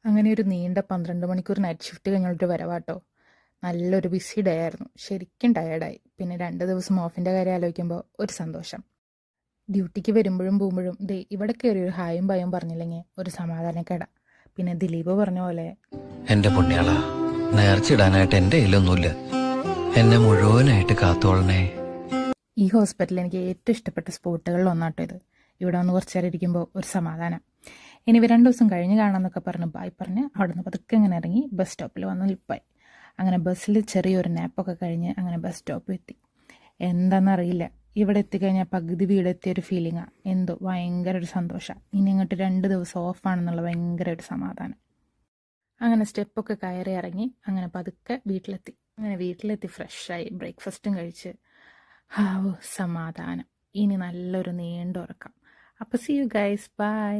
അങ്ങനെ ഒരു നീണ്ട 12 മണിക്കൂർ നൈറ്റ് ഷിഫ്റ്റ് കഴിഞ്ഞിട്ട് വരവാട്ടോ. നല്ലൊരു ബിസി ഡേ ആയിരുന്നു. ശരിക്കും ടയേർഡായി. പിന്നെ 2 ദിവസം ഓഫിൻ്റെ കാര്യം ആലോചിക്കുമ്പോൾ ഒരു സന്തോഷം. ഡ്യൂട്ടിക്ക് വരുമ്പോഴും പോകുമ്പോഴും ദേ ഇവിടെ കയറി ഒരു ഹായും ഭയം പറഞ്ഞില്ലെങ്കിൽ ഒരു സമാധാനക്കേട. പിന്നെ ദിലീപ് പറഞ്ഞ പോലെ, എന്റെ പുണ്യാള, നേർച്ചിടാനായിട്ട് എന്റെ കയ്യിലൊന്നുമില്ല, എന്നെ മുഴുവനായിട്ട് കാത്തോളണേ. ഈ ഹോസ്പിറ്റലിൽ എനിക്ക് ഏറ്റവും ഇഷ്ടപ്പെട്ട സ്പോട്ടുകളിൽ ഒന്നാട്ടോ ഇത്. ഇവിടെ വന്ന് കുറച്ച് നേരം ഇരിക്കുമ്പോൾ ഒരു സമാധാനം. ഇനി 2 ദിവസം കഴിഞ്ഞ് കാണാമെന്നൊക്കെ പറഞ്ഞ് ബായ് പറഞ്ഞ് അവിടെ നിന്ന് പതുക്കെ ഇങ്ങനെ ഇറങ്ങി ബസ് സ്റ്റോപ്പിൽ വന്ന് നിൽപ്പായി. അങ്ങനെ ബസ്സിൽ ചെറിയൊരു നാപ്പൊക്കെ കഴിഞ്ഞ് അങ്ങനെ ബസ് സ്റ്റോപ്പിൽ എത്തി. എന്താണെന്നറിയില്ല, ഇവിടെ എത്തിക്കഴിഞ്ഞാൽ പകുതി വീടെത്തിയൊരു ഫീലിങ്ങാണ്. എന്തോ ഭയങ്കര ഒരു സന്തോഷമാണ്. ഇനി അങ്ങോട്ട് 2 ദിവസം ഓഫാണെന്നുള്ള ഭയങ്കര ഒരു സമാധാനം. അങ്ങനെ സ്റ്റെപ്പൊക്കെ കയറി ഇറങ്ങി അങ്ങനെ പതുക്കെ വീട്ടിലെത്തി. അങ്ങനെ വീട്ടിലെത്തി ഫ്രഷായി ബ്രേക്ക്ഫാസ്റ്റും കഴിച്ച് സമാധാനം. ഇനി നല്ലൊരു നീണ്ട ഉറക്കം. അപ്പോൾ സീ യു ഗൈസ്, ബൈ.